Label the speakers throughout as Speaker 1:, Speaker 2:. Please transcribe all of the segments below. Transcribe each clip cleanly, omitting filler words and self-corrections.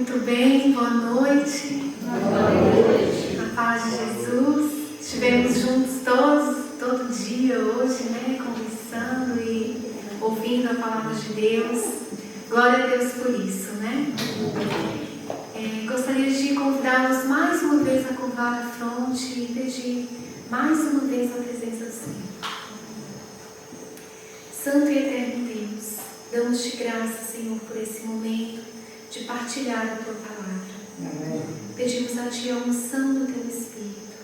Speaker 1: Muito bem, boa noite.
Speaker 2: Boa noite.
Speaker 1: A paz de Jesus. Estivemos juntos todo dia hoje, né? Conversando e ouvindo a palavra de Deus. Glória a Deus por isso, né? Gostaria de convidá-los mais uma vez a curvar a fronte e pedir mais uma vez a presença do Senhor. Santo e eterno Deus, damos-te graça, Senhor, por esse momento de partilhar a Tua palavra.
Speaker 2: Amém.
Speaker 1: Pedimos a Ti a unção do Teu Espírito.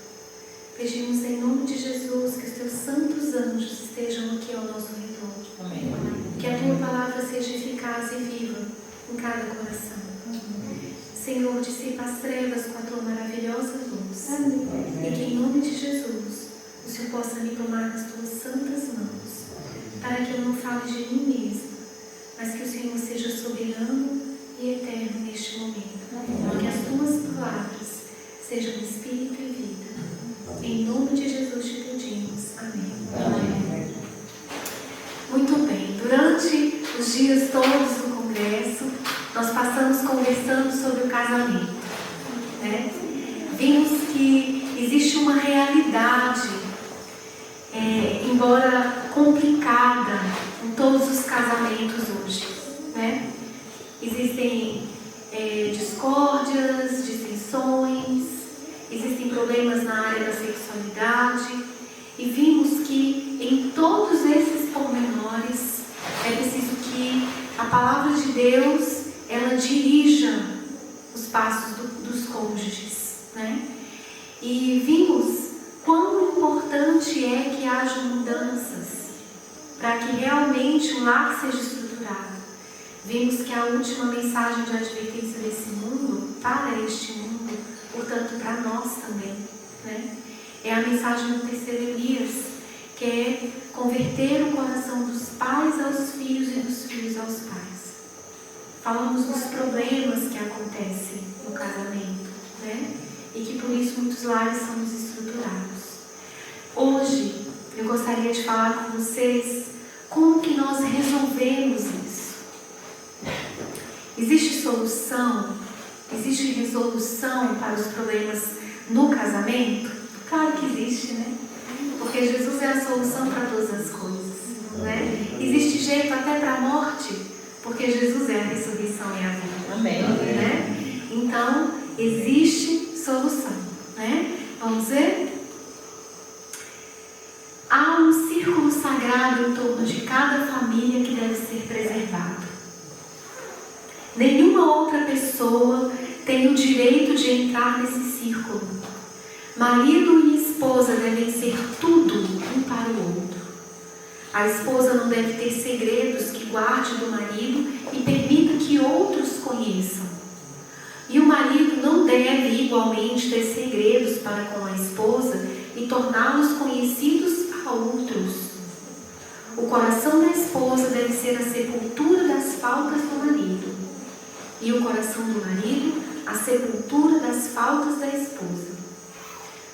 Speaker 1: Pedimos em nome de Jesus que os Teus santos anjos estejam aqui ao nosso redor.
Speaker 2: Amém.
Speaker 1: Que a Tua palavra seja eficaz e viva em cada coração. Senhor, dissipa as trevas com a Tua maravilhosa luz. E que em nome de Jesus o Senhor possa me tomar nas Tuas santas mãos, para que eu não fale de mim mesmo, mas que o Senhor seja soberano e eterno neste momento. Que as Tuas palavras sejam espírito e vida. Em nome de Jesus te pedimos. Amém.
Speaker 2: Amém.
Speaker 1: Muito bem. Durante os dias todos do congresso, nós passamos conversando sobre o casamento, né? Vimos que existe uma realidade, embora complicada, em todos os casamentos hoje, né? Existem discórdias, dissensões, existem problemas na área da sexualidade, e vimos que em todos esses pormenores é preciso que a palavra de Deus ela dirija os passos dos cônjuges, né? E vimos quão importante é que haja mudanças para que realmente o lar seja estruturado. Vimos que a última mensagem de advertência desse mundo, para este mundo, portanto para nós também, né? É a mensagem do terceiro Elias, que é converter o coração dos pais aos filhos e dos filhos aos pais. Falamos dos problemas que acontecem no casamento, né? E que por isso muitos lares são desestruturados. Hoje eu gostaria de falar com vocês como que nós resolvemos isso. Existe solução? Existe resolução para os problemas no casamento? Claro que existe, né? Porque Jesus é a solução para todas as coisas, né? Existe jeito até para a morte, porque Jesus é a ressurreição e a vida.
Speaker 2: Amém.
Speaker 1: Né? Então, existe solução, né? Vamos ver? Há um círculo sagrado em torno de cada família que deve ser preservado. Nenhuma outra pessoa tem o direito de entrar nesse círculo. Marido e esposa devem ser tudo um para o outro. A esposa não deve ter segredos que guarde do marido e permita que outros conheçam. E o marido não deve igualmente ter segredos para com a esposa e torná-los conhecidos a outros. O coração da esposa deve ser a sepultura das faltas do marido. E o coração do marido, a sepultura das faltas da esposa.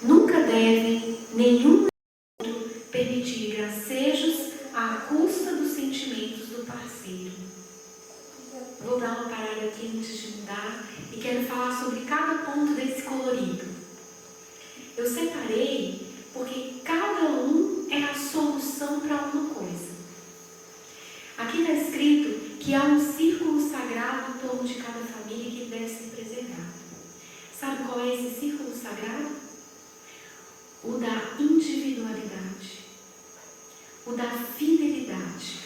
Speaker 1: Nunca deve nenhum outro permitir gracejos à custa dos sentimentos do parceiro. Vou dar uma parada aqui antes de mudar e quero falar sobre cada ponto desse colorido. Eu separei porque cada um é a solução para uma coisa. Aqui está escrito que há um círculo sagrado em torno de cada família que deve ser preservado. Sabe qual é esse círculo sagrado? O da individualidade, o da fidelidade.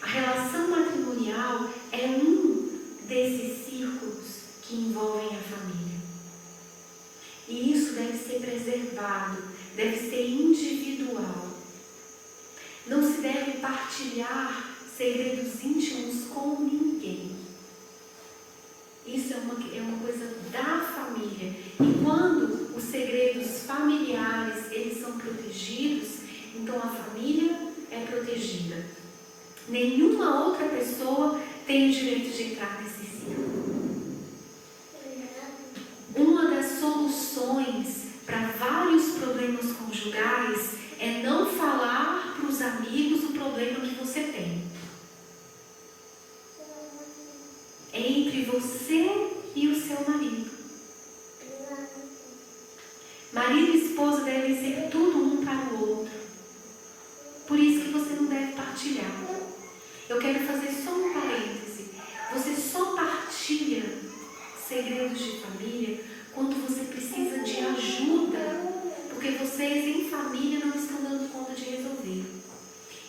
Speaker 1: A relação matrimonial é um desses círculos que envolvem a família. E isso deve ser preservado, deve ser individual. Não se deve partilhar segredos íntimos com ninguém. Isso é uma coisa da família. E quando os segredos familiares eles são protegidos, então a família é protegida. Nenhuma outra pessoa tem o direito de entrar nesse círculo. Uma das soluções para vários problemas conjugais é não falar para os amigos o problema que você tem. É entre você e o seu marido. Marido e esposa devem ser tudo um para o outro. Por isso que você não deve partilhar. Eu quero fazer só um parêntese. Você só partilha segredos de família quando você precisa de ajuda, porque vocês em família não estão dando conta de resolver.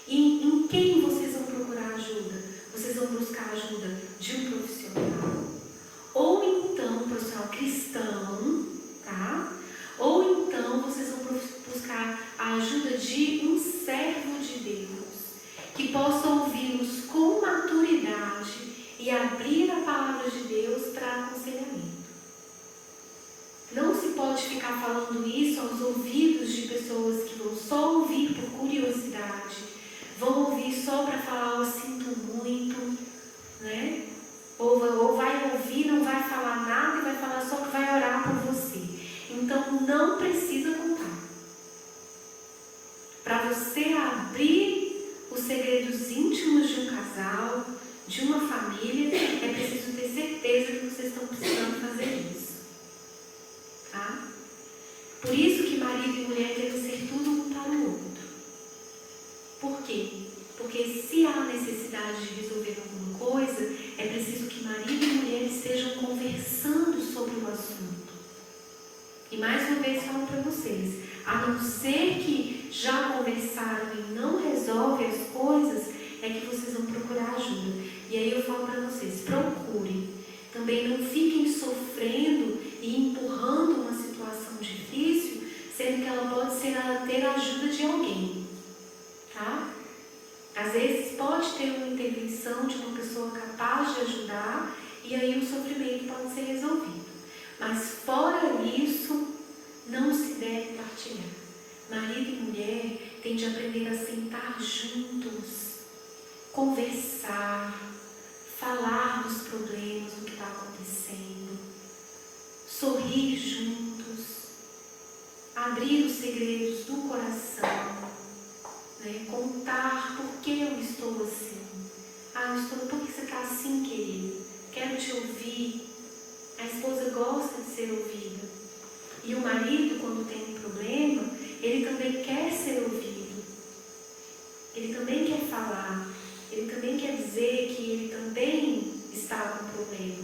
Speaker 1: E em quem vocês vão procurar ajuda? Vocês vão buscar ajuda de um profissional, ou então um profissional cristão, tá? Ou então vocês vão buscar a ajuda de um servo de Deus, que possa ouvi-los com maturidade e abrir a palavra de Deus para aconselhamento. Não se pode ficar falando isso aos ouvidos de pessoas que vão só ouvir por curiosidade, vão ouvir só para falar, eu sinto muito, né? Ou vai ouvir, não vai falar nada e vai falar só que vai orar por você. Então não precisa contar. Para você abrir os segredos íntimos de um casal, de uma família, é preciso ter certeza que vocês estão precisando fazer isso. Tá? Por isso que marido e mulher devem ser tudo um para o outro. Por quê? Porque se há necessidade de resolver alguma coisa, é preciso que marido e mulher estejam conversando sobre o assunto. E mais uma vez falo para vocês, a não ser que já conversaram e não resolvem as coisas, é que vocês vão procurar ajuda. E aí eu falo para vocês, procurem. Também não fiquem sofrendo e empurrando uma situação difícil, sendo que ela pode ser ter a ajuda de alguém. Tá? Às vezes pode ter uma intervenção de uma pessoa capaz de ajudar e aí o sofrimento pode ser resolvido. Mas fora isso, não se deve partilhar. Marido e mulher têm de aprender a sentar juntos, conversar, falar dos problemas, do que está acontecendo, sorrir juntos, abrir os segredos do coração, né? Contar por que eu estou assim. Por que você está assim, querido? Quero te ouvir. A esposa gosta de ser ouvida. E o marido, quando tem um problema, ele também quer ser ouvido. Ele também quer falar. Ele também quer dizer que ele também está com problema.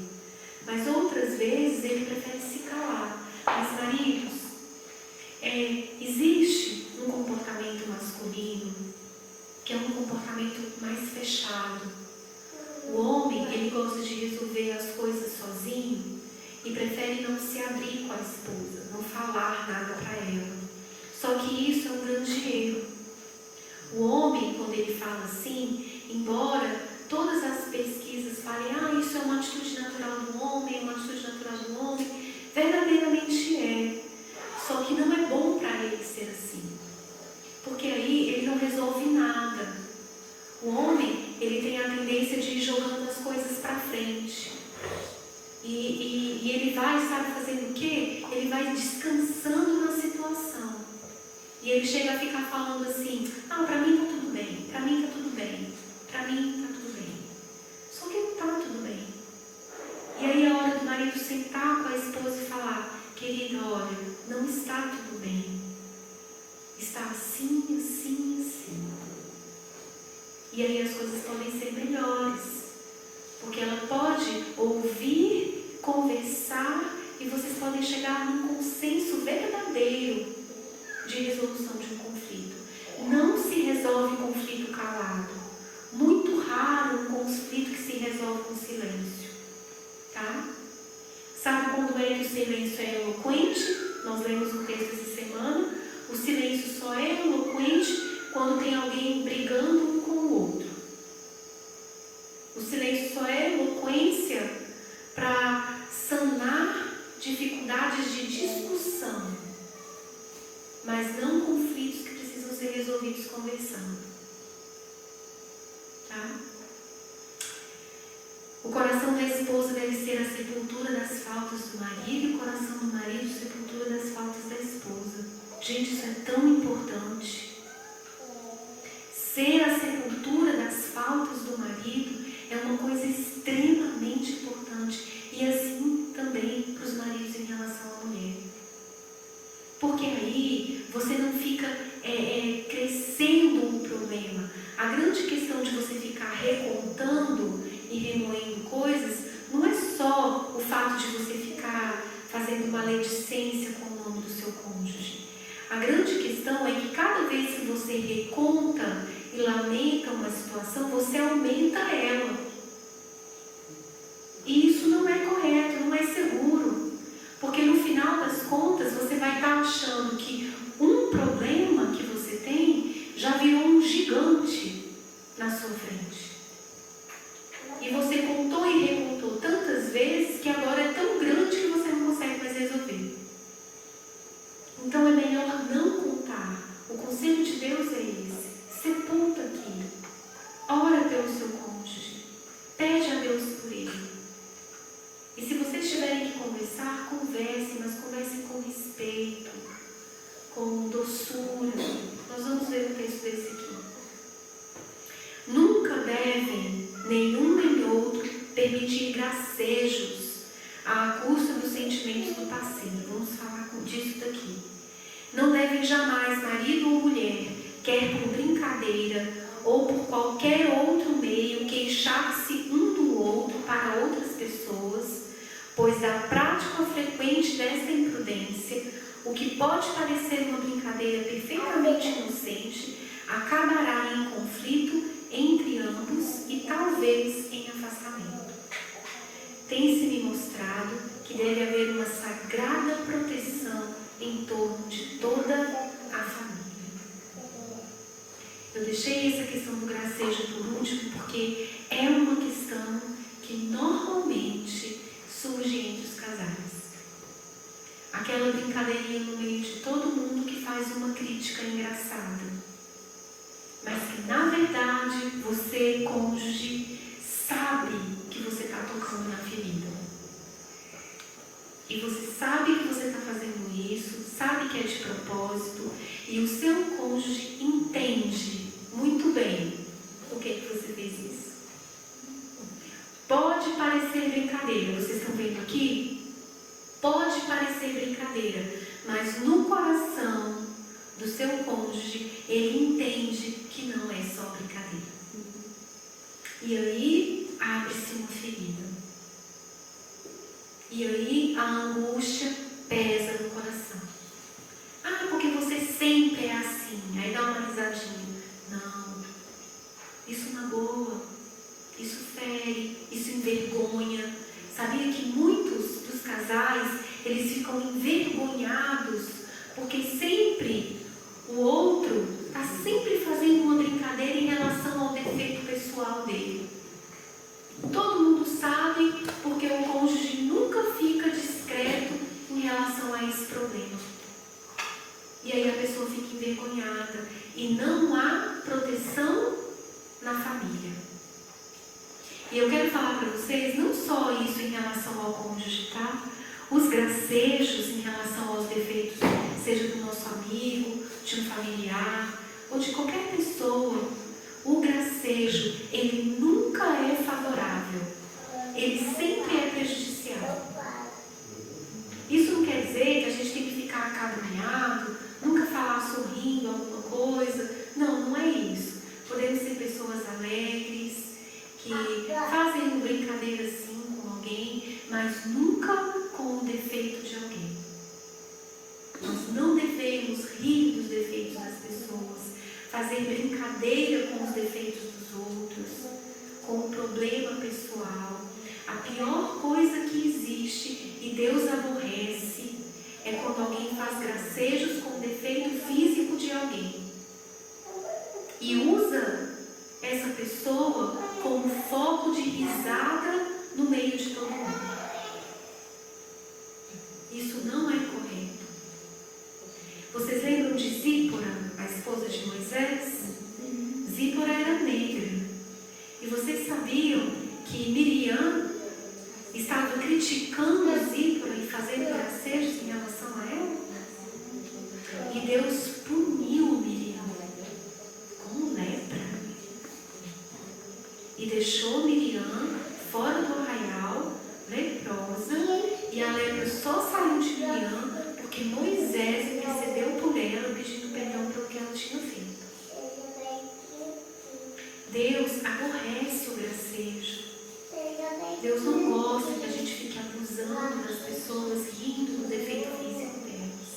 Speaker 1: Mas outras vezes ele prefere se calar. Mas maridos, existe um comportamento masculino que é um comportamento mais fechado. O homem, ele gosta de resolver as coisas sozinho e prefere não se abrir com a esposa, não falar nada para ela. Só que isso é um grande erro. O homem, quando ele fala assim, embora todas as pesquisas falem, isso é uma atitude natural do homem, é uma atitude natural do homem, verdadeiramente é. Só que não é bom para ele ser assim. Porque aí ele não resolve nada. O homem, ele tem a tendência de ir jogando as coisas para frente. E ele vai, sabe, fazendo o quê? Ele vai descansando na situação. E ele chega a ficar falando assim, para mim tá tudo bem, para mim tá tudo bem, para mim tá tudo bem. Só que não tá tudo bem. E aí é a hora do marido sentar com a esposa e falar, querida, olha, não está tudo bem. Está assim, assim, assim. E aí as coisas podem ser melhores. Porque ela pode ouvir, conversar e vocês podem chegar num consenso verdadeiro de resolução de um conflito. Não se resolve conflito calado. Muito raro um conflito que se resolve com silêncio. Tá? Sabe quando é que o silêncio é eloquente? Nós lemos um texto essa semana. O silêncio só é eloquente quando tem alguém brigando um com o outro. O silêncio só é eloquência para sanar dificuldades de discussão, mas não conflitos que precisam ser resolvidos conversando. Tá? O coração da esposa deve ser a sepultura das faltas do marido e o coração do marido a sepultura das faltas da esposa. Gente, isso é tão importante. Ser a sepultura das faltas do marido é uma coisa extremamente importante e assim coisas não é só o fato de você ficar fazendo maledicência com o nome do seu cônjuge. A grande questão é que cada vez que você reconta e lamenta uma situação, você aumenta ela. E isso não é correto, não é seguro. Porque no final das contas, você vai estar achando que um problema que você tem já virou um gigante na sua frente. E você contou e recontou tantas vezes que agora é tão grande que você não consegue mais resolver. Então é melhor não contar. O conselho de Deus é esse. Sepulta aqui. Ora pelo seu cônjuge. Pede a Deus por ele. E se vocês tiverem que conversar, conversem, mas conversem com respeito, com doçura. Nós vamos ver um texto desse aqui. Nunca devem, nenhum nem outro, permitir gracejos à custa dos sentimentos do parceiro. Vamos falar disso daqui. Não devem jamais, marido ou mulher, quer por brincadeira ou por qualquer outro meio, queixar-se um do outro para outras pessoas, pois da prática frequente desta imprudência, o que pode parecer uma brincadeira perfeitamente inocente, acabará em conflito entre ambos e talvez em afastamento. Tem-se-me mostrado que deve haver uma sagrada proteção em torno de toda a família. Eu deixei essa questão do gracejo por último porque é uma questão que normalmente surge entre os casais. Aquela brincadeirinha no meio de todo mundo que faz uma crítica engraçada. Mas que na verdade você, cônjuge, sabe que você está tocando na ferida. E você sabe que você está fazendo isso, sabe que é de propósito, e o seu cônjuge entende muito bem por que você fez isso. Pode parecer brincadeira, vocês estão vendo aqui? Pode parecer brincadeira, mas no coração do seu cônjuge, ele entende que não é só brincadeira. E aí abre-se uma ferida. E aí a angústia pesa no coração. Ah, porque você sempre é assim. Aí dá uma risadinha. Não. Isso magoa. Isso fere. Isso envergonha. Sabia que muitos dos casais, eles ficam envergonhados porque sempre o outro está sempre fazendo uma brincadeira em relação ao defeito pessoal dele. Todo mundo sabe porque o cônjuge nunca fica discreto em relação a esse problema. E aí a pessoa fica envergonhada e não há proteção na família. E eu quero falar para vocês, não só isso em relação ao cônjuge, tá? Os gracejos em relação aos defeitos, seja do nosso amigo, de um familiar ou de qualquer pessoa, o gracejo, ele nunca é favorável. Ele sempre é prejudicial. Isso não quer dizer que a gente tem que ficar acabrunhado, nunca falar sorrindo alguma coisa. Não, não é isso. Podemos ser pessoas alegres, que fazem uma brincadeira assim com alguém, mas nunca com o defeito de alguém. Nós não devemos rir dos defeitos das pessoas, fazer brincadeira com os defeitos dos outros, com o problema pessoal. A pior coisa que existe, e Deus aborrece, é quando alguém faz gracejos com o defeito físico de alguém e usa essa pessoa como foco de risada no meio de todo mundo. Isso não é correto. Vocês lembram de Zípora, a esposa de Moisés? Zípora era negra. E vocês sabiam que Miriam estava criticando Zípora e fazendo gracejos em relação a ela? E Deus puniu Miriam com lepra. E deixou Miriam fora do arraial, leprosa, e a lepra só saiu de Miriam porque Moisés intercedeu por ela, pedindo perdão pelo que ela tinha feito. Deus aborrece o gracejo. Deus não gosta que a gente fique abusando das pessoas, rindo do defeito físico delas.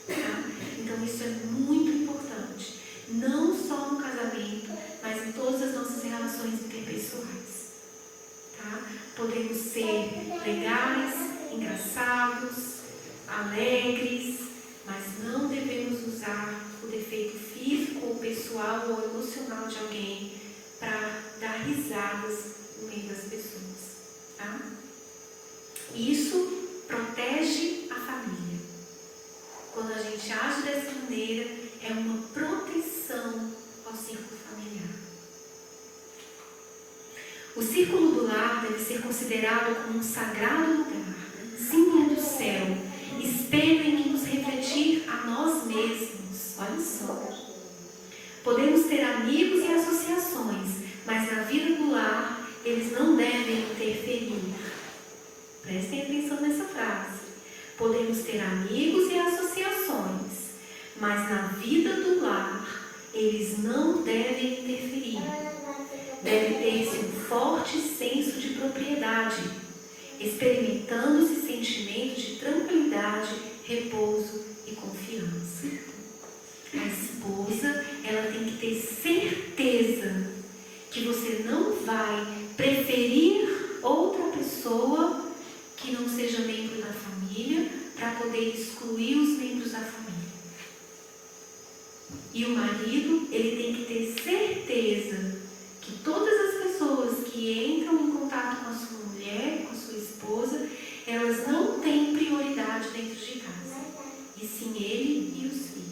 Speaker 1: Tá? Então isso é muito importante. Não só no casamento, mas em todas as nossas relações interpessoais. Tá? Podemos ser legais, engraçados, alegres, mas não devemos usar o defeito físico ou pessoal ou emocional de alguém para dar risadas no meio das pessoas. Tá? Isso protege a família. Quando a gente age dessa maneira, é uma proteção ao círculo familiar. O círculo do lar deve ser considerado como um sagrado lugar, símbolo do céu, espelho em que nos refletir a nós mesmos. Olha só. Podemos ter amigos e associações, mas na vida do lar eles não devem interferir. Prestem atenção nessa frase. Podemos ter amigos e associações, mas na vida do lar eles não devem interferir. Deve ter-se um forte senso de propriedade, experimentando-se sentimento de tranquilidade, repouso e confiança. A esposa, ela tem que ter certeza que você não vai preferir outra pessoa que não seja membro da família para poder excluir os membros da família. E o marido, ele tem que ter certeza que todas as pessoas que entram em contato com a sua mulher, com a sua esposa, elas não têm prioridade dentro de casa, e sim ele e os filhos.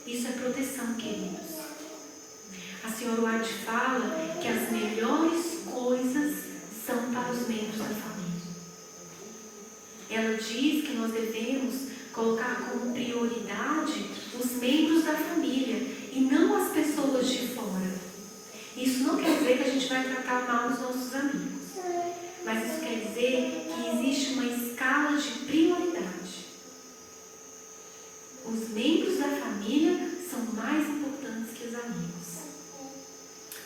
Speaker 1: Isso é proteção, queridos. A senhora White fala que as melhores coisas são para os membros da família. Ela diz que nós devemos colocar como prioridade os membros da família e não as pessoas de fora. Isso não quer dizer que a gente vai tratar mal os nossos amigos, mas isso quer dizer que existe uma escala de prioridade. Os membros da família são mais importantes que os amigos.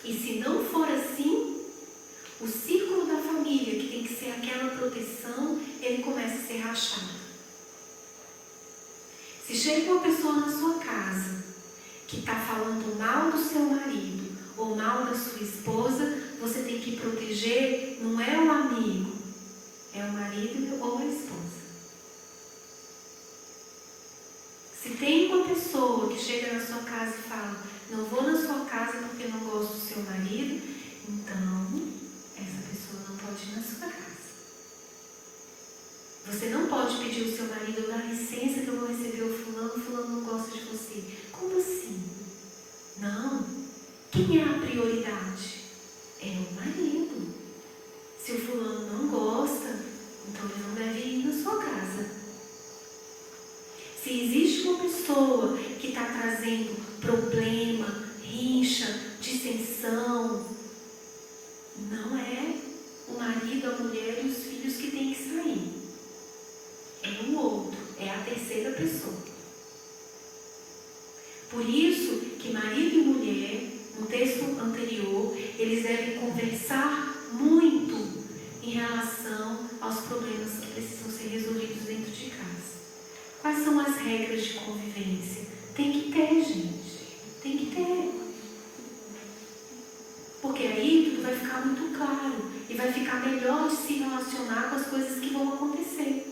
Speaker 1: E se não for assim, o círculo da família, que tem que ser aquela proteção, ele começa a ser rachado. Se chega uma pessoa na sua casa que está falando mal do seu marido ou mal da sua esposa, você tem que proteger, não é o amigo, é o marido ou a esposa. Se tem uma pessoa que chega na sua casa e fala, não vou na sua casa porque não gosto do seu marido, então essa pessoa não pode ir na sua casa. Você não pode pedir ao seu marido, dá licença que eu vou receber o fulano não gosta de você. Como assim? Não. Quem é a prioridade? É o marido. Se o fulano não gosta, então ele não deve ir na sua casa. Se existe uma pessoa que está trazendo problema, rixa, dissensão, não é o marido, a mulher e os filhos que tem que sair. É um outro, é a terceira pessoa. Por isso que marido e mulher, no texto anterior, eles devem conversar muito em relação aos problemas que precisam ser resolvidos dentro de casa. Quais são as regras de convivência? Tem que ter, gente. Tem que ter. Porque aí tudo vai ficar muito claro e vai ficar melhor de se relacionar com as coisas que vão acontecer.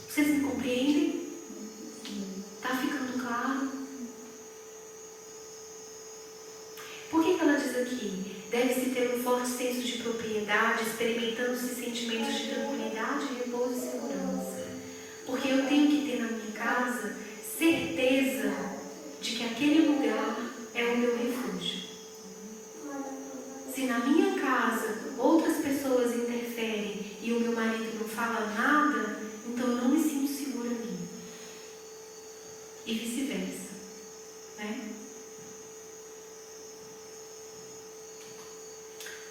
Speaker 1: Vocês me compreendem? Está ficando claro? Por que ela diz aqui? Deve-se ter um forte senso de propriedade, experimentando-se sentimentos de tranquilidade, repouso e segurança. Porque eu tenho que ter na minha casa certeza de que aquele lugar é o meu refúgio. Se na minha casa outras pessoas interferem e o meu marido não fala nada, então eu não me sinto segura ali. E vice-versa, né?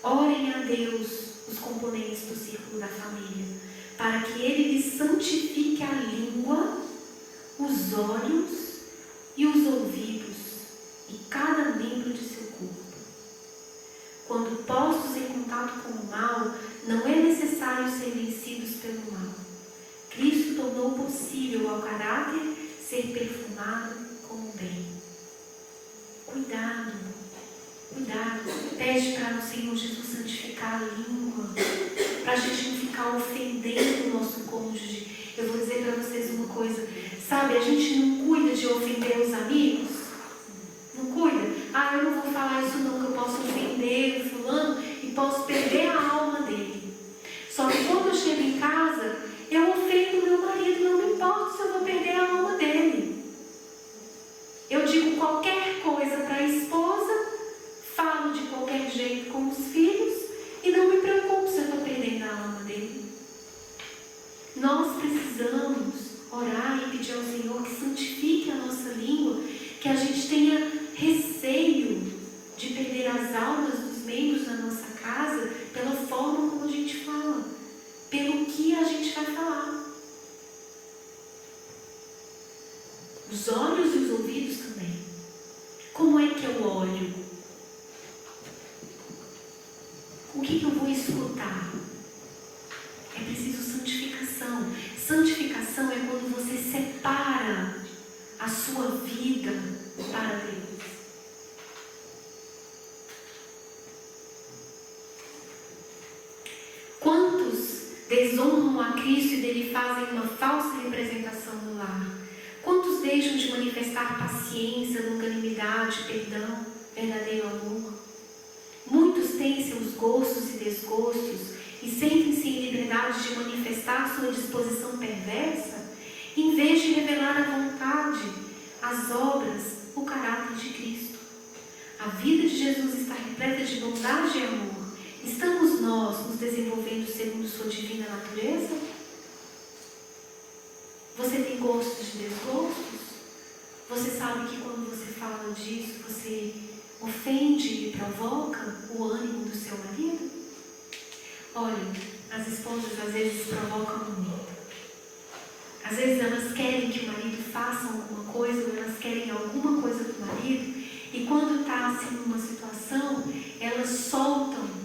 Speaker 1: Orem a Deus os componentes do círculo da família, para que Ele lhes santifique a língua, os olhos e os ouvidos, e cada membro de seu corpo. Quando possam contato com o mal, não é necessário ser vencidos pelo mal. Cristo tornou possível ao caráter ser perfumado com o bem. Cuidado, cuidado. Pede para o Senhor Jesus santificar a língua, para a gente não ficar ofendendo o nosso cônjuge. Eu vou dizer para vocês uma coisa, sabe, a gente não cuida de ofender os amigos? Não cuida? Ah, eu não vou falar isso não, que eu posso ofender o fulano e posso perder a alma dele. Só que quando eu chego em casa, eu ofendo meu marido, não me importa se eu vou perder a alma dele. Eu digo qualquer coisa para a esposa, falo de qualquer jeito com os filhos e não me preocupo se eu estou perdendo a alma dele. Nós precisamos orar e pedir ao Senhor que santifique a nossa língua, que a gente tenha receio de perder as almas dos membros da nossa casa pela forma como a gente fala, pelo que a gente vai falar. Os olhos e os ouvidos também. Como é que eu olho? O que eu vou escutar? É preciso santificação. Santificação é quando você separa a sua vida para Deus. Quantos desonram a Cristo e dele fazem uma falsa representação no lar? Quantos deixam de manifestar paciência, longanimidade, perdão, verdadeiro amor? Muitos têm seus gostos e desgostos e sentem-se em liberdade de manifestar sua disposição perversa, em vez de revelar a vontade, as obras, o caráter de Cristo. A vida de Jesus está repleta de bondade e amor. Estamos nós nos desenvolvendo segundo sua divina natureza? Você tem gostos e desgostos? Você sabe que quando você fala disso, você ofende e provoca o ânimo do seu marido? Olha, as esposas às vezes provocam muito. Às vezes elas querem que o marido faça alguma coisa, ou elas querem alguma coisa do marido, e quando está assim numa situação, elas soltam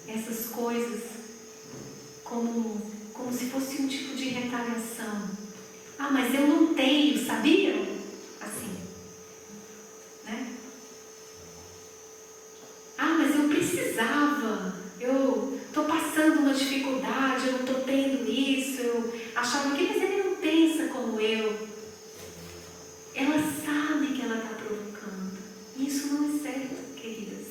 Speaker 1: essas coisas como se fosse um tipo de retaliação. Ah, mas eu não tenho, sabiam? Assim, né? Ah, mas eu precisava, eu estou passando uma dificuldade, eu não estou tendo isso, eu achava que, mas ele não pensa como eu. Ela sabe que ela está provocando. Isso não é certo, queridas.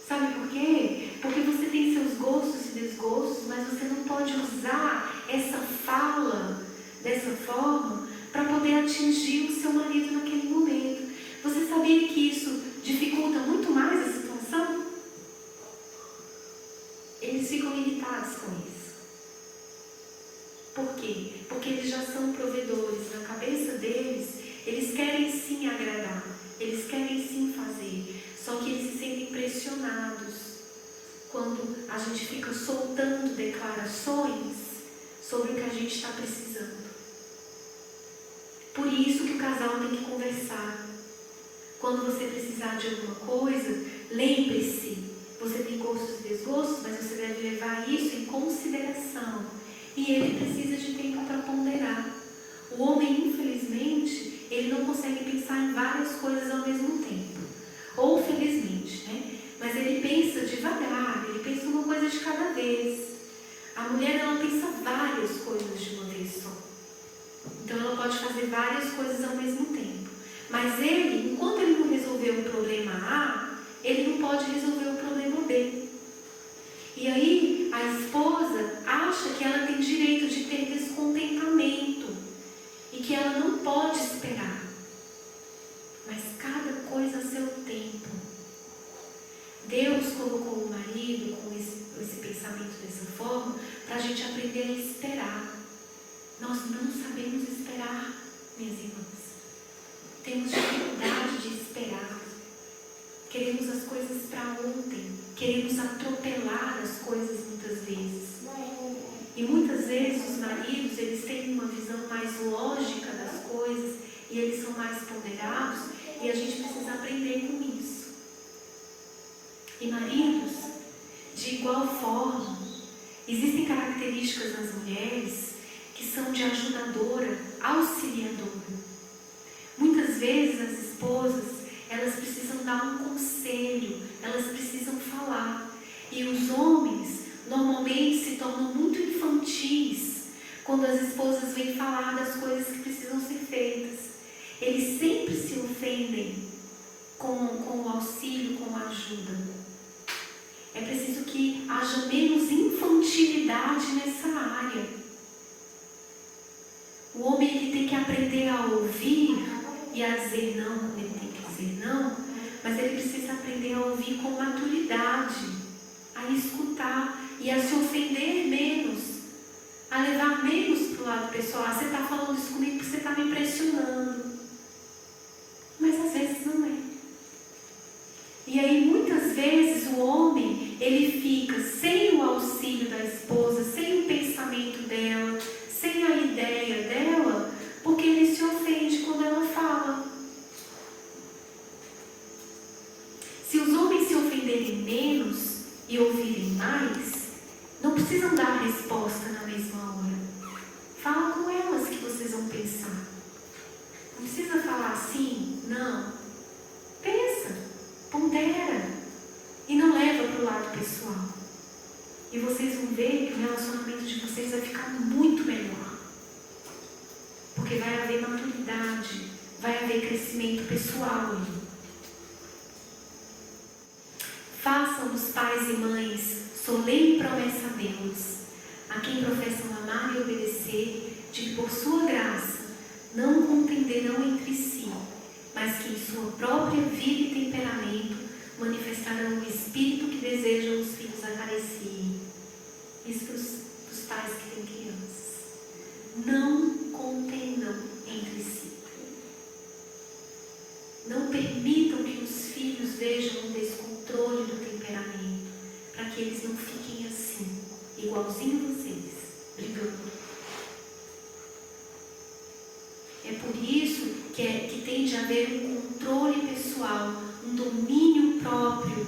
Speaker 1: Sabe por quê? Porque você tem seus gostos e desgostos, mas você não pode usar essa fala dessa forma para poder atingir o seu marido naquele momento. Você sabia que isso dificulta muito mais a situação? Eles ficam irritados com isso. Por quê? Porque eles já são provedores. Na cabeça deles, eles querem sim agradar. Eles querem sim fazer. Só que eles se sentem pressionados quando a gente fica soltando declarações sobre o que a gente está precisando. Por isso que o casal tem que conversar. Quando você precisar de alguma coisa, lembre-se, você tem gostos e desgostos, mas você deve levar isso em consideração. E ele precisa de tempo para ponderar. O homem, infelizmente, ele não consegue pensar em várias coisas ao mesmo tempo. Ou felizmente, né? Mas ele pensa devagar, ele pensa uma coisa de cada vez. A mulher, ela pensa várias coisas de uma vez só. Então ela pode fazer várias coisas ao mesmo tempo. Mas ele, enquanto ele não resolver o problema A, ele não pode resolver o problema B. E aí a esposa acha que ela tem direito de ter descontentamento e que ela não pode esperar. Mas cada coisa a seu tempo. Deus colocou o marido com esse pensamento dessa forma para a gente aprender a esperar. Nós não sabemos esperar, minhas irmãs. Temos dificuldade de esperar. Queremos as coisas para ontem. Queremos atropelar as coisas muitas vezes. E muitas vezes os maridos, eles têm uma visão mais lógica das coisas e eles são mais ponderados e a gente precisa aprender com isso. E maridos, igual forma, existem características nas mulheres que são de ajudadora, auxiliadora. Muitas vezes as esposas, elas precisam dar um conselho, elas precisam falar. E os homens normalmente se tornam muito infantis quando as esposas vêm falar das coisas que precisam ser feitas. Eles sempre se ofendem com o auxílio, com a ajuda. É preciso que haja menos infantilidade nessa área. O homem ele tem que aprender a ouvir e a dizer não quando ele tem que dizer não, mas ele precisa aprender a ouvir com maturidade, a escutar e a se ofender menos, a levar menos para o lado pessoal. Você está falando isso comigo porque você está me pressionando. Mas às vezes não é. E aí muitas vezes o homem, ele fica sem o auxílio da esposa, sem o pensamento dela, sem a ideia dela, porque ele se ofende quando ela fala. Se os homens se ofenderem menos e ouvirem mais, não precisam dar a resposta na mesma hora. Fala com elas que vocês vão pensar. Não precisa falar assim, não. Pensa, pondera e não leva para o lado pessoal. E vocês vão ver que o relacionamento de vocês vai ficar muito melhor. Porque vai haver maturidade, vai haver crescimento pessoal ali. Façam os pais e mães solene promessa a Deus, a quem professam amar e obedecer, de que por sua graça não contenderão entre si, mas que em sua própria vida e temperamento manifestarão o espírito que desejam os filhos acariciem. Isso para os pais que têm crianças. Não contendam entre si. Não permitam que os filhos vejam o descontrole do temperamento, para que eles não fiquem assim, igualzinho a vocês, brigando. É por isso que tem de haver um controle pessoal, um domínio próprio.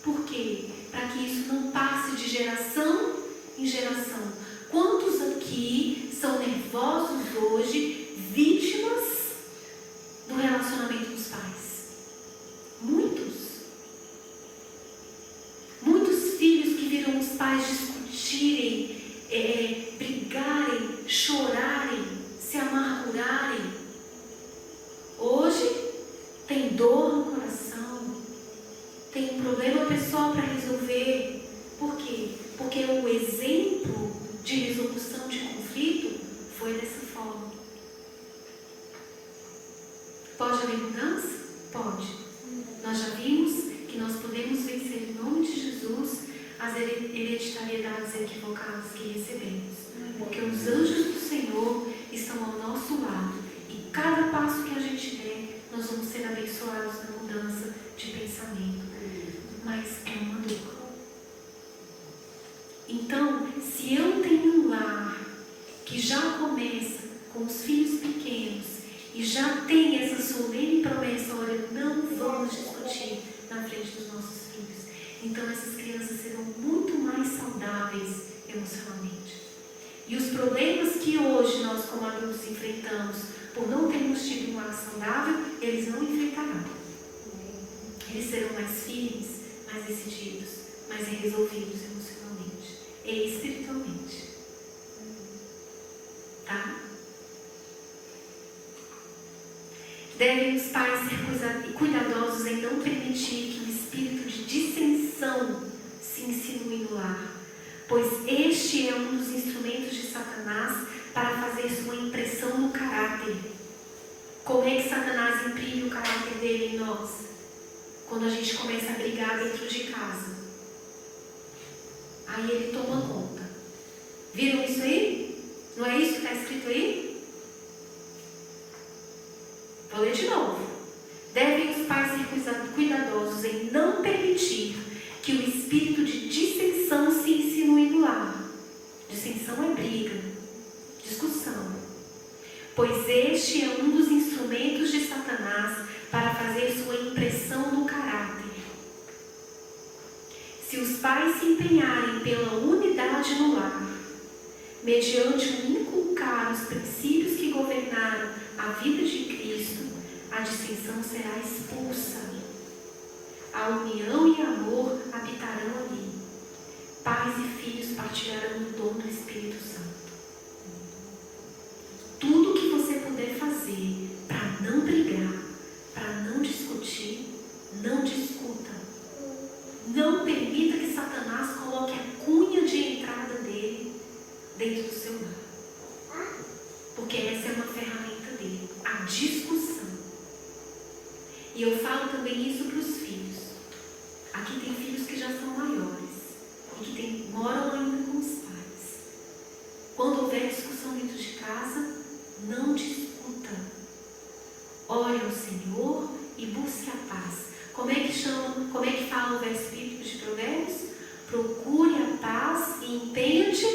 Speaker 1: Por quê? Para que isso não passe de geração em geração. Quantos aqui são nervosos hoje, vítimas do relacionamento dos pais? Muitos. Muitos filhos que viram os pais discutirem, brigarem, chorarem, se amargurarem. Hoje tem dor no coração, tem um problema pessoal para resolver. Por quê? Porque o exemplo de resolução de conflito foi dessa forma. Pode haver mudança? Pode. Nós já vimos que nós podemos vencer em nome de Jesus as hereditariedades equivocadas que recebemos. Porque os anjos do Senhor estão ao nosso lado. E cada passo que a gente der, nós vamos ser abençoados na mudança de pensamento. Mas é uma dor. Então, se eu tenho um lar que já começa com os filhos pequenos e já tem essa solene promessa, olha, não vamos discutir na frente dos nossos filhos. Então essas crianças serão muito mais saudáveis emocionalmente. E os problemas que hoje nós como adultos enfrentamos por não termos tido um lar saudável, eles não enfrentarão. Eles serão mais firmes, mais decididos, mais resolvidos emocionalmente e espiritualmente. Tá? Devem os pais ser cuidadosos em não permitir que o espírito de dissensão se insinue no lar, pois este é um dos instrumentos de Satanás para fazer sua impressão no caráter. Como é que Satanás imprime o caráter dele em nós? Quando a gente começa a brigar dentro de casa. Aí ele toma conta. Viram isso aí? Não é isso que está escrito aí? Vou ler de novo. Devem os pais ser cuidadosos em não permitir que o espírito de dissensão se insinue no lar. Dissensão é briga, discussão. Pois este é um dos instrumentos de Satanás para fazer sua impressão no caráter. Se os pais se empenharem pela unidade no lar, mediante o inculcar os princípios que governaram a vida de Cristo, a dissensão será expulsa. A união e amor habitarão ali. Pais e filhos partilharão o dom do Espírito Santo. Tudo que você puder fazer para não brigar, para não discutir, não discuta. Não permita que Satanás coloque a cunha de entrada dele dentro do seu lar. Porque essa é uma ferramenta dele, a discussão. E eu falo também isso para os filhos. Aqui tem filhos que já são maiores e que moram ainda com os pais. Quando houver discussão dentro de casa, não discuta. Ore ao Senhor e busque a paz. Como é que fala o verso bíblico de Provérbios? Procure a paz e empenhe-te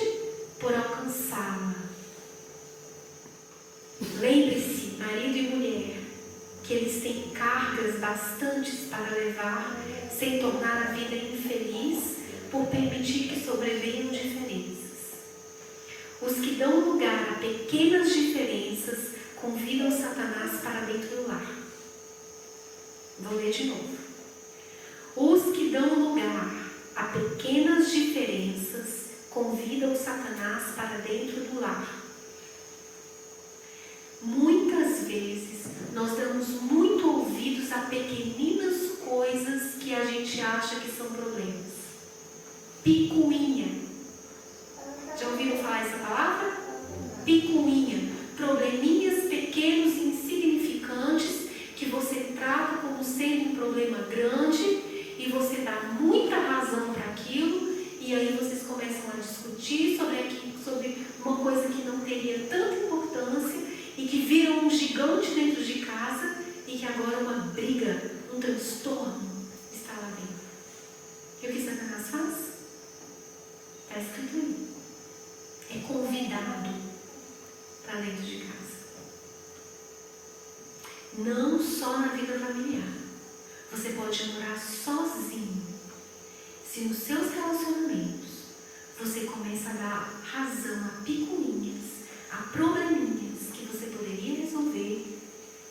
Speaker 1: por alcançá-la. Lembre-se, marido e mulher, que eles têm cargas bastantes para levar, sem tornar a vida infeliz, por permitir que sobrevenham diferenças. Os que dão lugar a pequenas diferenças convidam Satanás para dentro do lar. Vou ler de novo. Os que dão lugar a pequenas diferenças convidam Satanás para dentro do lar. Muitas vezes nós damos muito ouvidos a pequeninas coisas que a gente acha que são problemas. Picuinha. Já ouviram falar essa palavra? Picuinha. Probleminhas pequenos e insignificantes que você trata como sendo um problema grande e você dá muita razão para aquilo e aí vocês começam a discutir sobre uma coisa que não teria tanta importância e que vira um gigante dentro de casa e que agora uma briga, um transtorno está lá dentro. E o que Satanás faz? Está escrito aí. É convidado para dentro de casa. Não só na vida familiar. Você pode morar sozinho. Se nos seus relacionamentos você começa a dar razão a picuinhas, a probleminhas que você poderia resolver,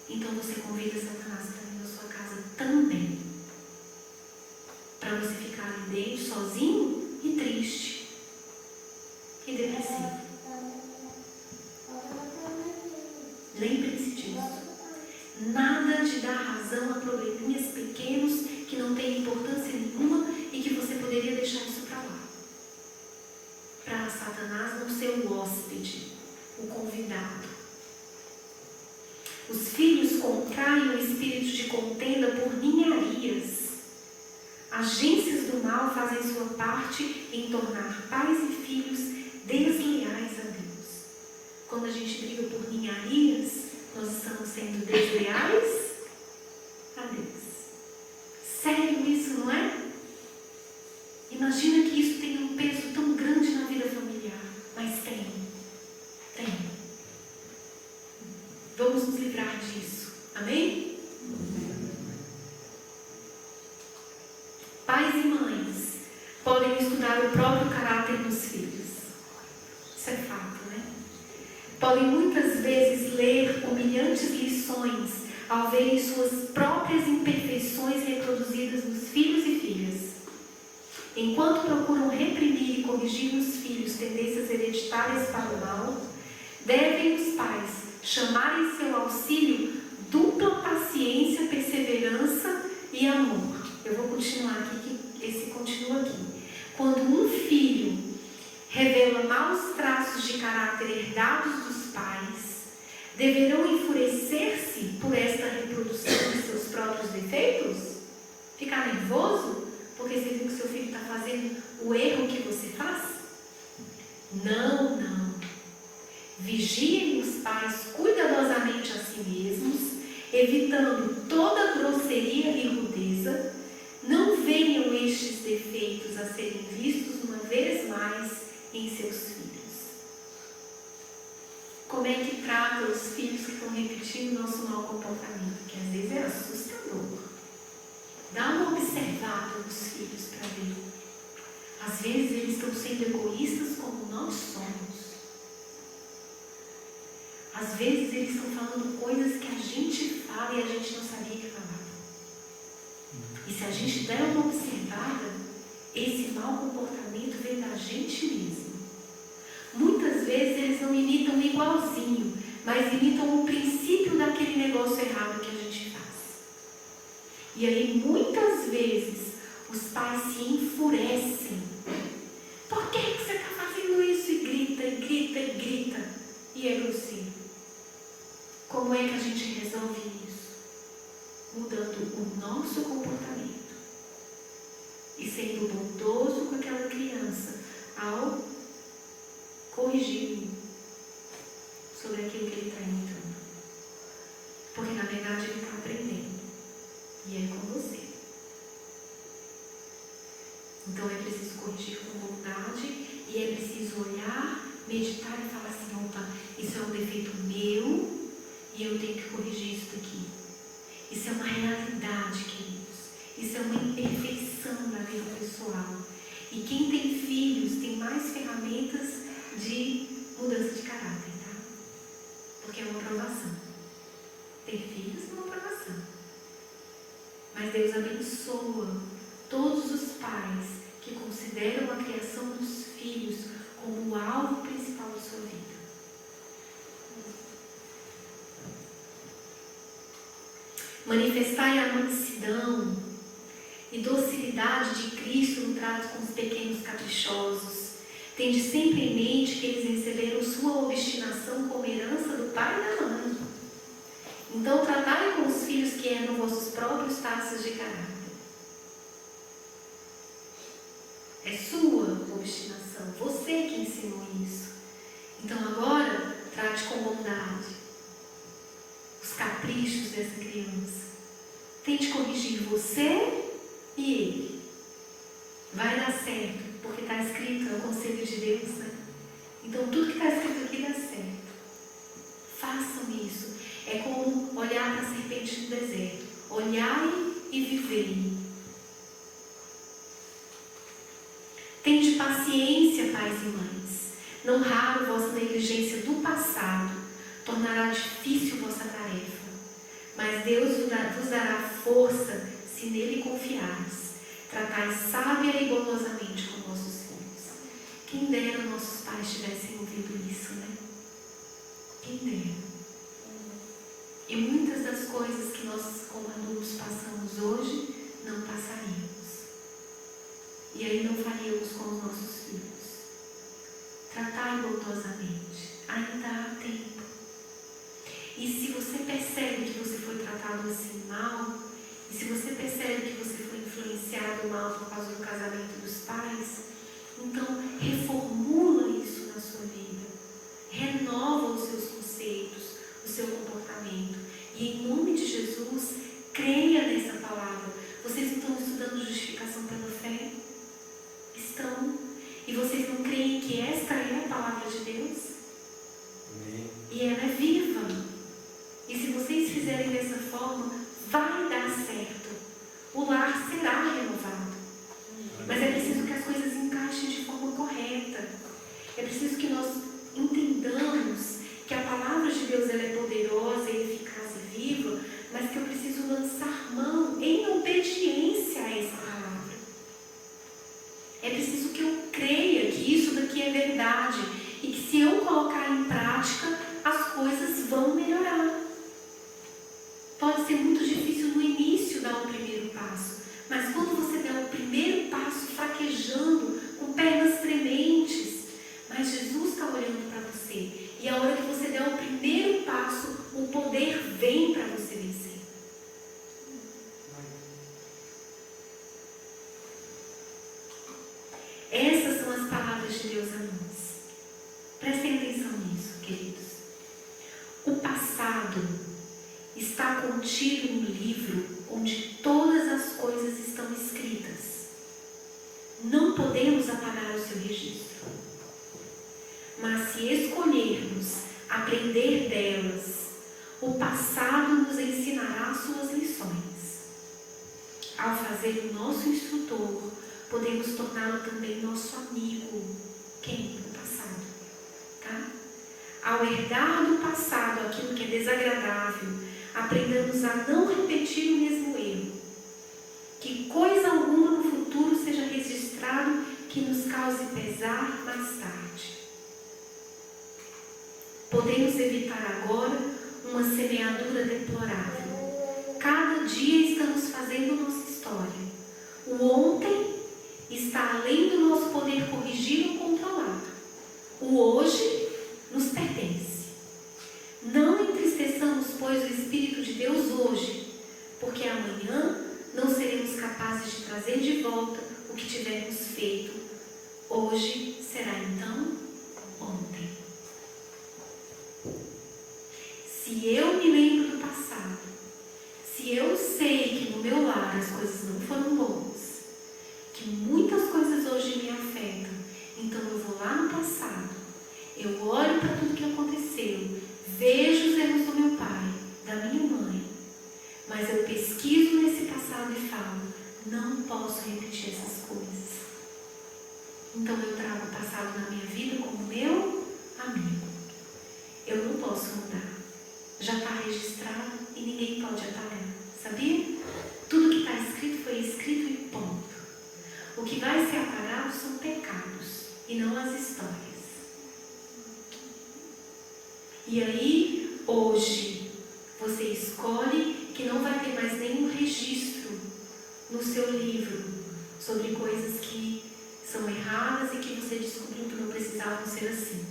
Speaker 1: então você convida Satanás para dentro da sua casa também. Para você ficar ali dentro sozinho e triste e depressivo. Lembre-se disso. Nada de dar razão a probleminhas pequenos que não têm importância nenhuma e que você poderia deixar isso para lá. Para Satanás não ser o hóspede, o convidado. Os filhos contraem o espírito de contenda por ninharias. Agências do mal fazem sua parte em tornar pais e filhos desleais a Deus. Quando a gente briga por ninharias, nós estamos sendo desleais a Deus. Sério isso, não é? Imagina que isso tem um peso tão grande na vida familiar. Mas tem. Vamos nos livrar disso. Amém? Pais e mães podem estudar o próprio caráter dos filhos. Isso é fato, né? Podem muitas vezes ler humilhantes lições ao verem suas próprias imperfeições reproduzidas nos filhos e filhas. Enquanto procuram reprimir e corrigir nos filhos tendências hereditárias para o mal, devem os pais chamar em seu auxílio dupla paciência, perseverança e amor. Eu vou continuar aqui, que esse continua aqui. Quando um filho revela maus traços de caráter herdados dos pais, deverão enfurecer-se por esta reprodução de seus próprios defeitos? Ficar nervoso porque você viu que seu filho está fazendo o erro que você faz? Não. Vigiem os pais cuidadosamente a si mesmos, evitando toda grosseria e rudeza. Não venham estes defeitos a serem vistos uma vez mais em seus filhos. Como é que trata os filhos que estão repetindo o nosso mau comportamento? Que às vezes é assustador. Dá uma observada nos filhos para ver. Às vezes eles estão sendo egoístas como nós somos. Às vezes eles estão falando coisas que a gente fala e a gente não sabia que falava. E se a gente der uma observada, esse mau comportamento vem da gente mesmo. Muitas vezes eles não imitam igualzinho, mas imitam o princípio daquele negócio errado que a gente faz. E aí muitas vezes os pais se enfurecem. Por que você está fazendo isso? E grita, e grita, e grita. E é grosseiro. Como é que a gente resolve isso? Mudando o nosso comportamento. E sendo bondoso com aquela criança ao corrigi-lo sobre aquilo que ele está imitando. Porque na verdade ele está aprendendo. E é com você. Então é preciso corrigir com bondade e é preciso olhar, meditar e falar assim: opa, isso é um defeito meu e eu tenho que corrigir isso daqui. Isso é uma realidade, queridos. Isso é uma imperfeição na vida pessoal. E quem tem filhos tem mais ferramentas de mudança de caráter, tá? Porque é uma provação. Ter filhos é uma provação. Mas Deus abençoa todos os pais que consideram a criação dos filhos como o alvo principal de sua vida. Manifestai a mansidão e docilidade de Cristo no trato com os pequenos caprichosos. Tende sempre em mente que eles receberam sua obstinação como herança do pai e da mãe. Então tratai com os filhos que eram vossos próprios traços de caráter. É sua obstinação, você que ensinou isso. Então agora, trate com bondade os caprichos dessa criança. Tente corrigir você e ele. Vai dar certo, porque está escrito, é o conselho de Deus, né? Então tudo que está escrito aqui dá certo. Façam isso. É como olhar para a serpente no deserto. Olhai e vivei. Tende paciência, pais e mães. Não raro vossa negligência do passado tornará difícil vossa tarefa. Mas Deus vos dará força se nele confiares. Tratai sábia e bondosamente com vossos filhos. Quem dera nossos pais tivessem ouvido isso, né? Quem dera. E muitas das coisas que nós como adultos passamos hoje, não passaríamos. E aí não faríamos com os nossos filhos. Tratai bondosamente. Ainda há tempo. E se você percebe que você foi tratado assim mal, e se você percebe que você foi influenciado mal por causa do casamento dos pais, então reformula isso na sua vida. Renova os seus conceitos, o seu comportamento. E em nome de Jesus, creia nessa palavra. Vocês não estão estudando justificação pela fé? Estão. E vocês não creem que esta é a palavra de Deus?
Speaker 3: Amém.
Speaker 1: E ela é viva. E se vocês fizerem dessa forma, vai dar certo. O lar será renovado. Mas é preciso que as coisas encaixem de forma correta. É preciso que nós entendamos que a palavra de Deus ela é poderosa, eficaz e viva, mas que eu preciso lançar mão em obediência a essa palavra. É preciso que eu creia que isso daqui é verdade e que se eu colocar em prática, as coisas vão melhorar. Pode ser muito difícil no início dar o primeiro passo, mas quando você der o primeiro passo fraquejando, com pernas trementes, mas Jesus está olhando para você. E a hora que você der o primeiro passo, o poder vem para você vencer. Essas são as palavras de Deus a nós. Prestem atenção nisso, queridos. O passado está contido no livro onde todas as coisas estão escritas. Não podemos apagar o seu registro. Mas se escolhermos aprender delas, o passado nos ensinará suas lições. Ao fazer o nosso instrutor, podemos torná-lo também nosso herdar do passado aquilo que é desagradável, aprendamos a não repetir o mesmo erro. Que coisa alguma no futuro seja registrado que nos cause pesar mais tarde. Podemos evitar agora uma semeadura deplorável. Cada dia estamos fazendo nossa história. O ontem está além do nosso poder corrigir ou controlar. O hoje nos pertence. Não entristeçamos, pois, o Espírito de Deus hoje, porque amanhã não seremos capazes de trazer de volta o que tivermos feito. Hoje será então ontem. Se eu me lembro do passado, se eu sei que no meu lar as coisas não foram boas, que muitas coisas hoje me afetam, então eu vou lá no passado, eu olho para tudo que aconteceu, vejo os erros do meu pai, da minha mãe, mas eu pesquiso nesse passado e falo, não posso repetir essas coisas. Então eu trago o passado na minha vida como meu amigo. Eu não posso mudar. Já está registrado e ninguém pode apagar. Sabia? Tudo que está escrito foi escrito e ponto. O que vai ser apagado são pecados e não as histórias. E aí, hoje, você escolhe que não vai ter mais nenhum registro no seu livro sobre coisas que são erradas e que você descobriu que não precisavam ser assim.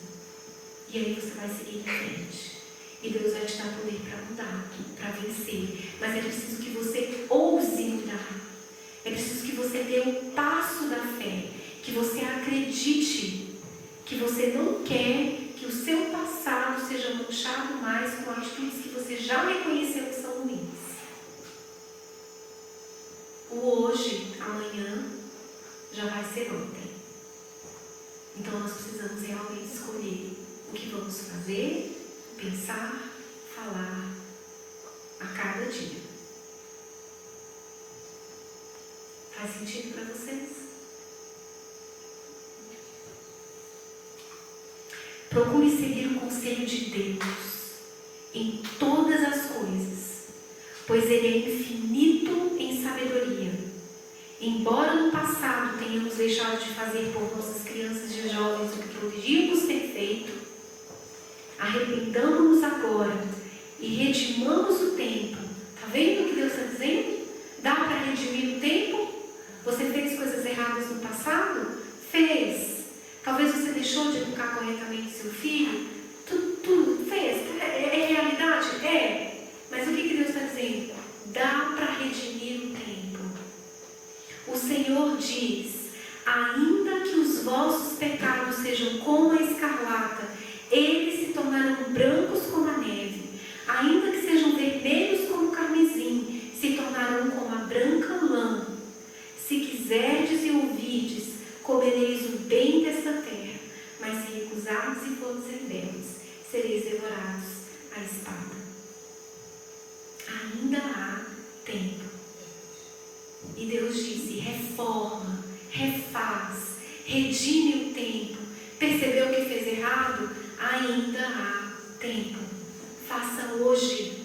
Speaker 1: E aí você vai seguir em frente. E Deus vai te dar poder para mudar, para vencer. Mas é preciso que você ouse mudar. É preciso que você dê o passo da fé. Que você acredite que você não quer que o seu passado seja manchado mais com atitudes que você já reconheceu que são ruins. O hoje, amanhã, já vai ser ontem. Então nós precisamos realmente escolher o que vamos fazer, pensar, falar a cada dia. Faz sentido para vocês? Procure seguir o conselho de Deus em todas as coisas, pois Ele é infinito em sabedoria. Embora no passado tenhamos deixado de fazer por nossas crianças e jovens o que poderíamos ter feito, arrependamos-nos agora e redimamos o tempo. Está vendo o que Deus está dizendo? Dá para redimir o tempo? Você fez coisas erradas no passado? Fez. Talvez você deixou de educar corretamente seu filho? Tudo fez. É realidade? É. Mas o que Deus está dizendo? Dá para redimir o tempo. O Senhor diz, ainda que os vossos pecados sejam como a escarlata, eles se tornarão brancos como a neve. Ainda que sejam vermelhos como o carmesim, se tornarão como a branca lã. Se quiserdes e ouvirdes, comereis o bem desta terra, mas se recusardes e fordes rebeldes, sereis devorados à espada. Ainda há tempo. E Deus disse, reforma, refaz, redime o tempo. Percebeu que fez errado? Ainda há tempo. Faça hoje.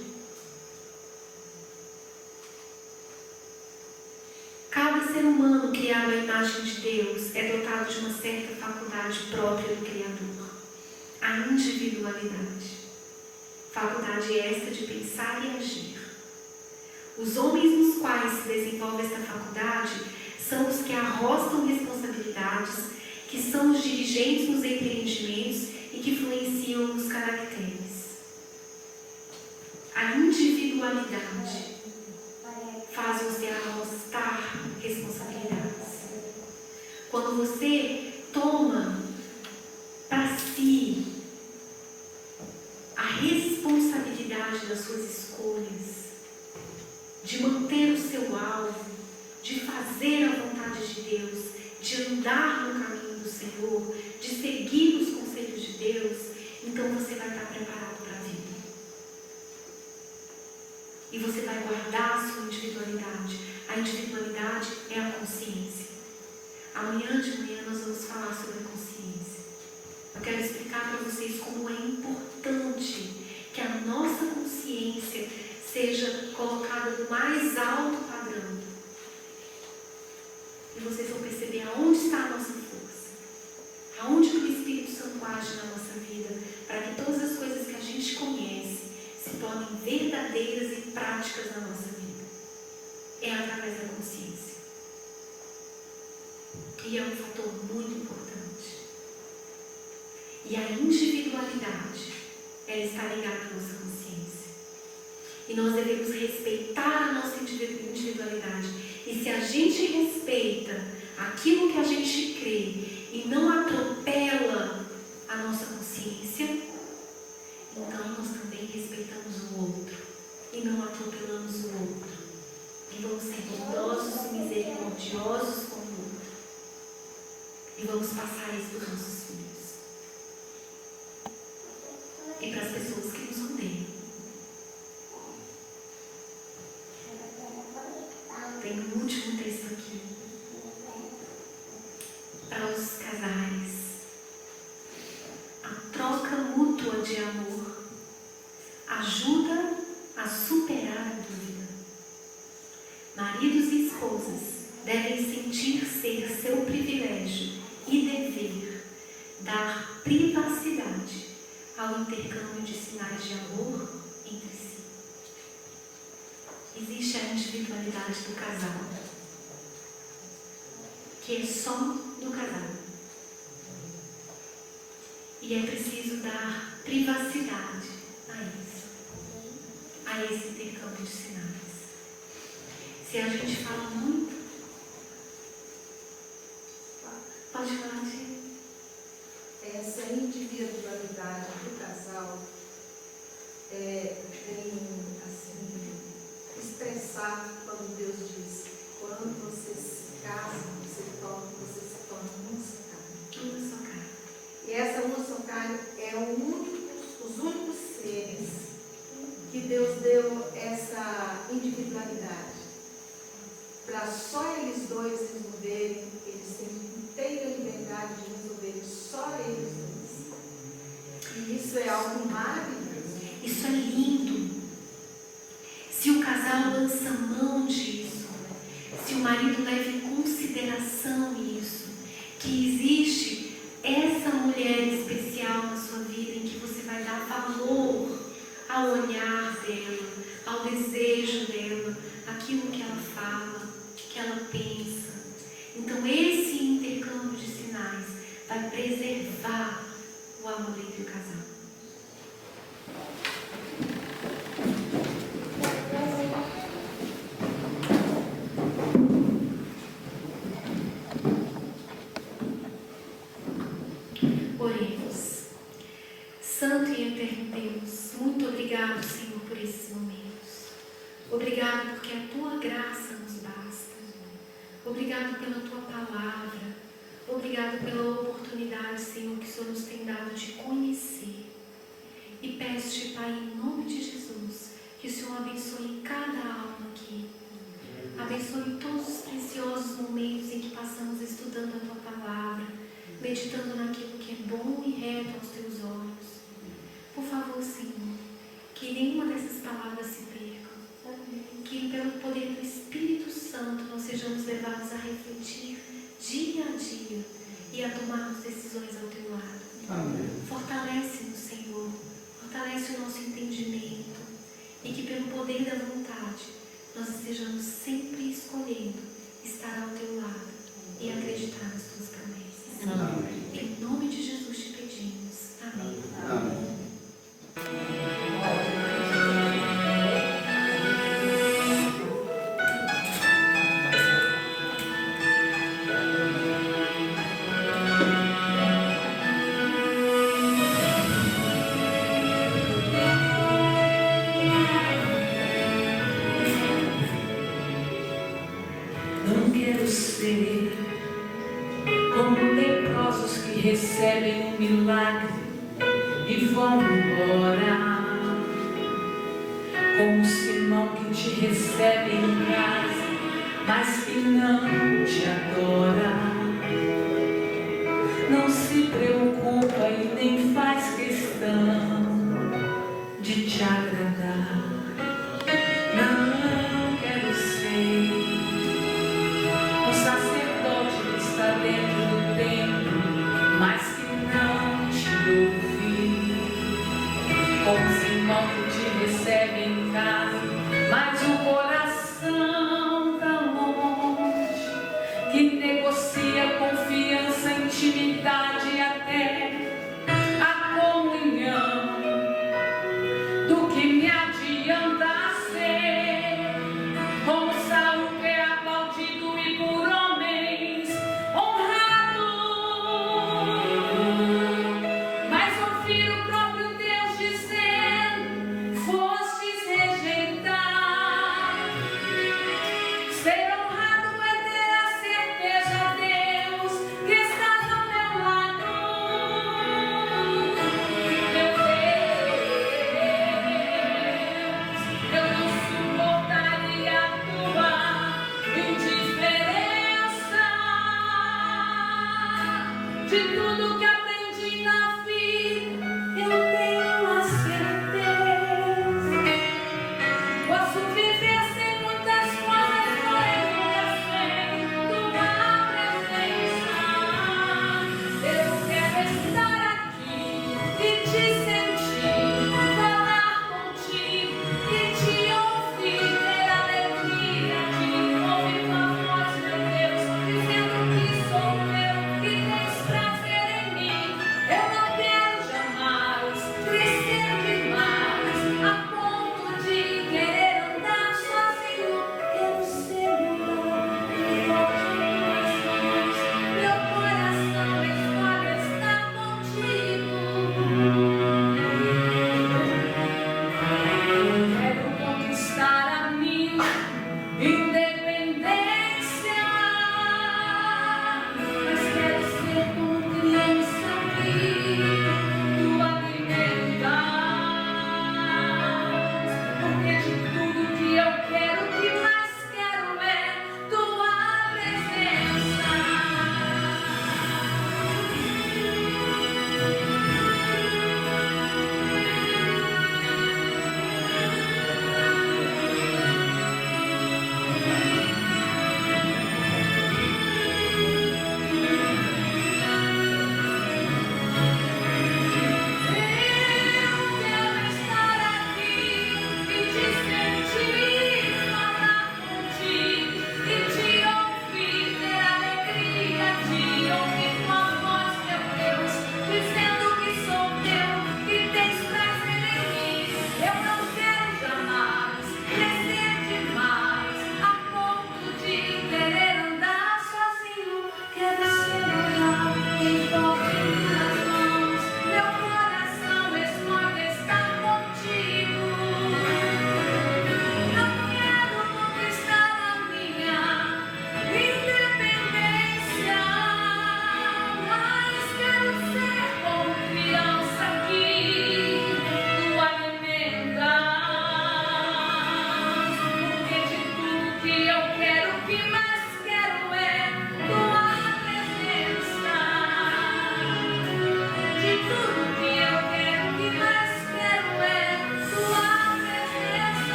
Speaker 1: Cada ser humano criado à imagem de Deus é dotado de uma certa faculdade própria do Criador. A individualidade. Faculdade esta de pensar e agir. Os homens nos quais se desenvolve esta faculdade são os que arrostam responsabilidades, que são os dirigentes nos empreendimentos e que influenciam nos caracteres. A individualidade faz você arrostar responsabilidades. Quando você toma para si a responsabilidade das suas escolhas, de manter o seu alvo, de fazer a vontade de Deus, de andar no caminho do Senhor, de seguir os conselhos de Deus, então você vai estar preparado para a vida. E você vai guardar a sua individualidade. A individualidade é a consciência. Amanhã de manhã nós vamos falar sobre a consciência. Eu quero explicar para vocês como é importante no mais alto padrão. E vocês vão perceber aonde está a nossa força. Aonde o Espírito Santo age na nossa vida, para que todas as coisas que a gente conhece se tornem verdadeiras e práticas na nossa vida. É através da consciência. E é um fator muito importante. E a individualidade, ela está ligada à nossa consciência. E nós devemos respeitar a nossa individualidade. E se a gente respeita aquilo que a gente crê e não atropela a nossa consciência, então nós também respeitamos o outro e não atropelamos o outro. E vamos ser bondosos e misericordiosos com o outro. E vamos passar isso para os nossos filhos. E para as pessoas que nos rodeiam. Tem um último texto aqui. Para os casais. A troca mútua de amor ajuda a superar a dúvida. Maridos e esposas devem sentir ser seu privilégio e dever dar privacidade ao intercâmbio de sinais de amor entre si. Existe a individualidade do casal, que é só do casal. E é preciso dar privacidade a isso, a esse intercâmbio de sinais. Se a gente fala muito, pode falar, Tia.
Speaker 2: Essa individualidade do casal vem assim, expressar quando Deus diz: quando vocês se casam, você se torna uma só carne.
Speaker 1: Uma só carne.
Speaker 2: E essa uma só carne é os únicos seres que Deus deu essa individualidade. Para só eles dois resolverem, eles têm inteira liberdade de resolverem só eles dois. E isso é algo maravilhoso.
Speaker 1: Isso é lindo. Se o casal lança mão disso, se o marido leva em consideração isso, que existe essa mulher especial na sua vida em que você vai dar valor ao olhar dela, ao desejo dela, aquilo que ela fala, que ela pensa. Então esse intercâmbio de sinais vai preservar o amor entre o casal. Oremos. Santo e eterno Deus, muito obrigado, Senhor, por esses momentos. Obrigado porque a Tua graça nos basta. Obrigado pela Tua palavra. Obrigado pela oportunidade, Senhor, que o Senhor nos tem dado de conhecer. E peço-te, Pai, em nome de Jesus, que o Senhor abençoe cada alma aqui. Abençoe todos os preciosos momentos em que passamos estudando a Tua palavra, meditando naquilo que é bom e reto aos Teus olhos. Por favor, Senhor, que nenhuma dessas palavras se perca. Que pelo poder do Espírito Santo nós sejamos levados a refletir dia a dia e a tomarmos decisões ao Teu lado.
Speaker 3: Amém.
Speaker 1: Fortalece-nos, Senhor. Fortalece o nosso entendimento. E que pelo poder da vontade nós estejamos sempre escolhendo estar ao Teu lado e acreditar nas Tuas promessas.
Speaker 3: Amém.
Speaker 1: Em nome de Jesus te pedimos. Amém.
Speaker 3: Amém.
Speaker 4: Não quero ser como leprosos que recebem um milagre e vão embora, como Simão que te recebe em casa, mas que não te adora. Não se preocupa e nem faz questão de te agradar. Não quero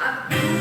Speaker 1: A